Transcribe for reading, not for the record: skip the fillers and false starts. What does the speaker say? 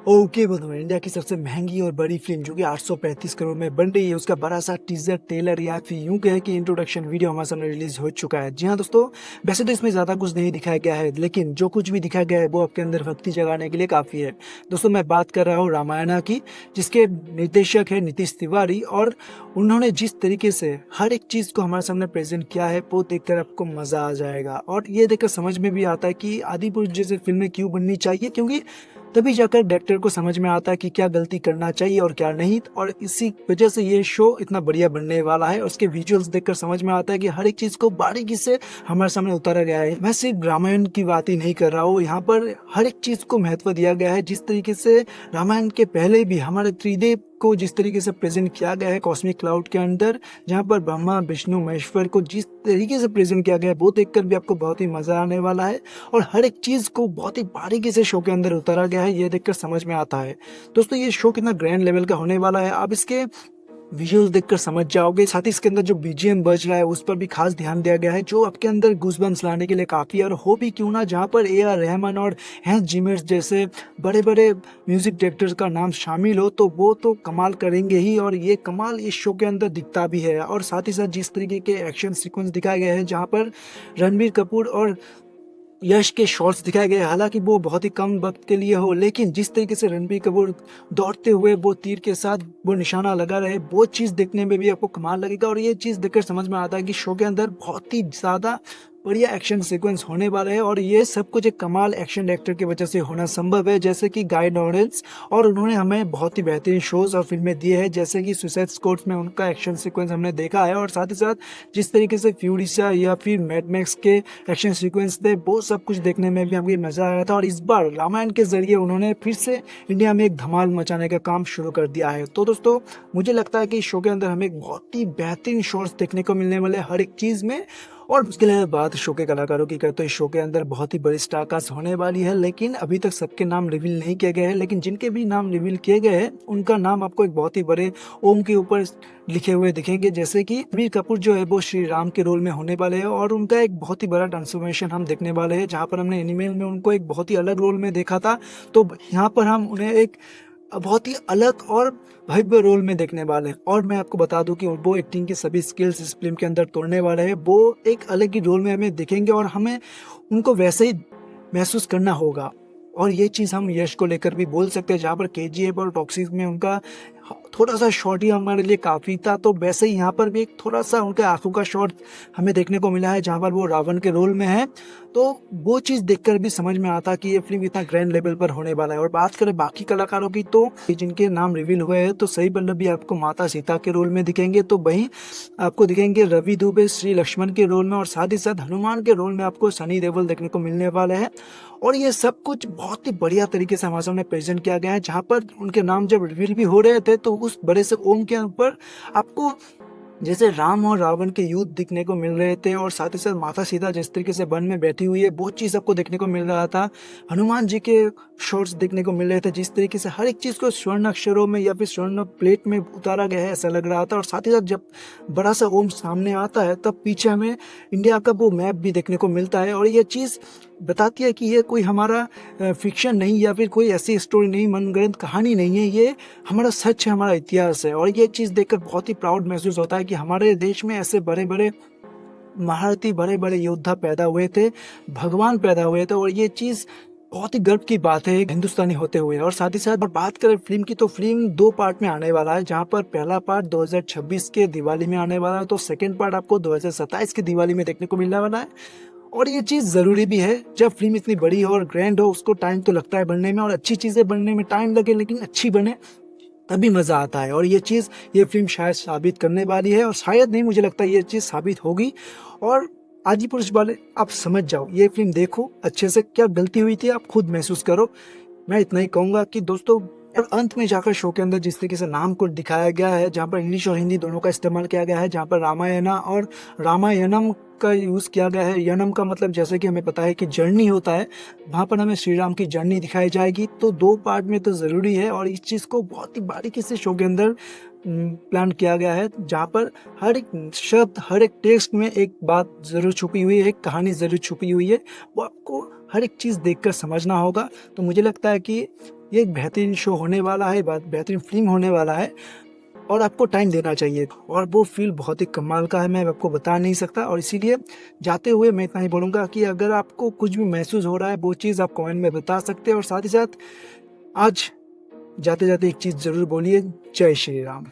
Okay बंधु, India की सबसे महंगी और बड़ी फिल्म जो कि 835 करोड़ में बन रही है, उसका बड़ा सा टीजर ट्रेलर या फिर यूं कहे कि इंट्रोडक्शन वीडियो हमारे सामने रिलीज हो चुका है। जी हाँ दोस्तों, वैसे तो इसमें ज़्यादा कुछ नहीं दिखाया गया है, लेकिन जो कुछ भी दिखाया गया है वो आपके अंदर भक्ति जगाने के लिए काफ़ी है। दोस्तों, मैं बात कर रहा हूँ रामायणा की, जिसके निर्देशक है नीतीश तिवारी, और उन्होंने जिस तरीके से हर एक चीज़ को हमारे सामने प्रेजेंट किया है वो देखकर आपको मज़ा आ जाएगा। और ये देखकर समझ में भी आता है कि आदिपुरुष जैसे फिल्में क्यों बननी चाहिए, क्योंकि तभी जाकर डायरेक्टर को समझ में आता है कि क्या गलती करना चाहिए और क्या नहीं। और इसी वजह से ये शो इतना बढ़िया बनने वाला है। और उसके विजुअल्स देखकर समझ में आता है कि हर एक चीज़ को बारीकी से हमारे सामने उतारा गया है। मैं सिर्फ रामायण की बात ही नहीं कर रहा हूँ, यहाँ पर हर एक चीज़ को महत्व दिया गया है। जिस तरीके से रामायण के पहले भी हमारे त्रिदेव को जिस तरीके से प्रेजेंट किया गया है कॉस्मिक क्लाउड के अंदर, जहाँ पर ब्रह्मा विष्णु महेश्वर को जिस तरीके से प्रेजेंट किया गया है वो देखकर भी आपको बहुत ही मजा आने वाला है। और हर एक चीज को बहुत ही बारीकी से शो के अंदर उतारा गया है, ये देखकर समझ में आता है। दोस्तों, ये शो कितना ग्रैंड लेवल का होने वाला है आप इसके विजुअल्स देखकर समझ जाओगे। साथ ही इसके अंदर जो बीजीएम बज रहा है उस पर भी खास ध्यान दिया गया है, जो आपके अंदर गूज़बम्प्स लाने के लिए काफ़ी है। और हो भी क्यों ना, जहाँ पर ए आर रहमान और हैंस जिमर जैसे बड़े बड़े म्यूजिक डायरेक्टर्स का नाम शामिल हो तो वो तो कमाल करेंगे ही। और ये कमाल इस शो के अंदर दिखता भी है। और साथ ही साथ जिस तरीके के एक्शन सीक्वेंस दिखाए गए हैं, जहाँ पर रणबीर कपूर और यश के शॉट्स दिखाए गए, हालांकि वो बहुत ही कम वक्त के लिए हो, लेकिन जिस तरीके से रणबीर कपूर दौड़ते हुए वो तीर के साथ वो निशाना लगा रहे, वो चीज़ देखने में भी आपको कमाल लगेगा। और ये चीज़ देखकर समझ में आता है कि शो के अंदर बहुत ही ज़्यादा बढ़िया एक्शन सीक्वेंस होने वाला है। और ये सब कुछ एक कमाल एक्शन डायरेक्टर की वजह से होना संभव है, जैसे कि गाय लॉरेंस। और उन्होंने हमें बहुत ही बेहतरीन शोज और फिल्में दिए हैं, जैसे कि सुसाइड स्क्वाड में उनका एक्शन सीक्वेंस हमने देखा है। और साथ ही साथ जिस तरीके से फ्यूरिसा या फिर मैड मैक्स के एक्शन सीक्वेंस थे, वो सब कुछ देखने में भी हमें मजा आया था। और इस बार रामायण के जरिए उन्होंने फिर से इंडिया में एक धमाल मचाने का काम शुरू कर दिया है। तो दोस्तों, मुझे लगता है कि इस शो के अंदर हमें एक बहुत ही बेहतरीन शॉट्स देखने को मिलने वाले हर एक चीज में। और उसके लिए बात शो के कलाकारों की करते, इस शो के अंदर बहुत ही बड़ी स्टार कास्ट होने वाली है, लेकिन अभी तक सबके नाम रिवील नहीं किए गए हैं। लेकिन जिनके भी नाम रिवील किए गए हैं उनका नाम आपको एक बहुत ही बड़े ओम के ऊपर लिखे हुए दिखेंगे, जैसे कि रणबीर कपूर जो है वो श्री राम के रोल में होने वाले हैं। और उनका एक बहुत ही बड़ा ट्रांसफॉर्मेशन हम देखने वाले हैं, जहाँ पर हमने एनिमल में उनको एक बहुत ही अलग रोल में देखा था, तो यहाँ पर हम उन्हें एक बहुत ही अलग और भव्य रोल में देखने वाले हैं। और मैं आपको बता दूं कि वो एक्टिंग की सभी स्किल्स इस फिल्म के अंदर तोड़ने वाले हैं। वो एक अलग ही रोल में हमें दिखेंगे और हमें उनको वैसे ही महसूस करना होगा। और ये चीज़ हम यश को लेकर भी बोल सकते हैं, जहाँ पर केजीएफ और टॉक्सिक में उनका थोड़ा सा शॉट ही हमारे लिए काफ़ी था, तो वैसे ही यहाँ पर भी एक थोड़ा सा उनके आंखों का शॉट हमें देखने को मिला है, जहाँ पर वो रावण के रोल में है। तो वो चीज़ देखकर भी समझ में आता कि ये फिल्म इतना ग्रैंड लेवल पर होने वाला है। और बात करें बाकी कलाकारों की, तो जिनके नाम रिवील हुए हैं, तो सही पल्लवी आपको माता सीता के रोल में दिखेंगे, तो वहीं आपको दिखेंगे रवि दुबे श्री लक्ष्मण के रोल में। और साथ ही साथ हनुमान के रोल में आपको सनी देओल देखने को मिलने वाले हैं। और ये सब कुछ बहुत ही बढ़िया तरीके से हमारे सामने प्रेजेंट किया गया है, जहाँ पर उनके नाम जब रिवील भी हो रहे थे तो उस बड़े से ओम के ऊपर आपको जैसे राम और रावण के युद्ध दिखने को मिल रहे थे। और साथ ही साथ माता सीता जिस तरीके से वन में बैठी हुई है, वो चीज़ आपको देखने को मिल रहा था। हनुमान जी के शॉट्स देखने को मिल रहे थे, जिस तरीके से हर एक चीज़ को स्वर्ण अक्षरों में या फिर स्वर्ण प्लेट में उतारा गया है, ऐसा लग रहा था। और साथ ही साथ जब बड़ा सा ओम सामने आता है तब पीछे हमें इंडिया का वो मैप भी देखने को मिलता है। और ये चीज़ बताती है कि ये कोई हमारा फिक्शन नहीं या फिर कोई ऐसी स्टोरी नहीं, मनगढ़ंत कहानी नहीं है, ये हमारा सच है, हमारा इतिहास है। और ये चीज़ देखकर बहुत ही प्राउड महसूस होता है कि हमारे देश में ऐसे बड़े बड़े महारथी, बड़े बड़े योद्धा पैदा हुए थे, भगवान पैदा हुए थे। और ये चीज़ बहुत ही गर्व की बात है एक हिंदुस्तानी होते हुए। और साथ ही साथ और बात करें फिल्म की, तो फिल्म 2 पार्ट में आने वाला है, जहां पर पहला पार्ट 2026 के दिवाली में आने वाला है, तो सेकंड पार्ट आपको 2027 के दिवाली में देखने को मिलने वाला है। और ये चीज़ ज़रूरी भी है, जब फिल्म इतनी बड़ी हो और ग्रैंड हो, उसको टाइम तो लगता है बनने में, और अच्छी चीज़ें बनने में टाइम लगे, लेकिन अच्छी बने तभी मज़ा आता है। और ये चीज़ ये फिल्म शायद साबित करने वाली है, और शायद नहीं, मुझे लगता है ये चीज़ साबित होगी। और आदिपुरुष वाले आप समझ जाओ, ये फिल्म देखो अच्छे से, क्या गलती हुई थी आप खुद महसूस करो। मैं इतना ही कहूँगा कि दोस्तों, और अंत में जाकर शो के अंदर जिस तरीके से नाम को दिखाया गया है, जहाँ पर इंग्लिश और हिंदी दोनों का इस्तेमाल किया गया है, जहाँ पर रामायणा और रामायणम का यूज़ किया गया है। यनम का मतलब जैसे कि हमें पता है कि जर्नी होता है, वहाँ पर हमें श्री राम की जर्नी दिखाई जाएगी। तो 2 पार्ट में तो ज़रूरी है, और इस चीज़ को बहुत ही बारीकी से शो के अंदर प्लान किया गया है, जहाँ पर हर एक शब्द, हर एक टेक्स्ट में एक बात ज़रूर छुपी हुई है, एक कहानी ज़रूर छुपी हुई है, वो आपको हर एक चीज़ देखकर समझना होगा। तो मुझे लगता है कि ये एक बेहतरीन शो होने वाला है, बेहतरीन फिल्म होने वाला है और आपको टाइम देना चाहिए। और वो फील बहुत ही कमाल का है, मैं आपको बता नहीं सकता। और इसीलिए जाते हुए मैं इतना ही बोलूँगा कि अगर आपको कुछ भी महसूस हो रहा है वो चीज़ आप कमेंट में बता सकते हैं। और साथ ही साथ आज जाते जाते एक चीज़ ज़रूर बोलिए, जय श्री राम।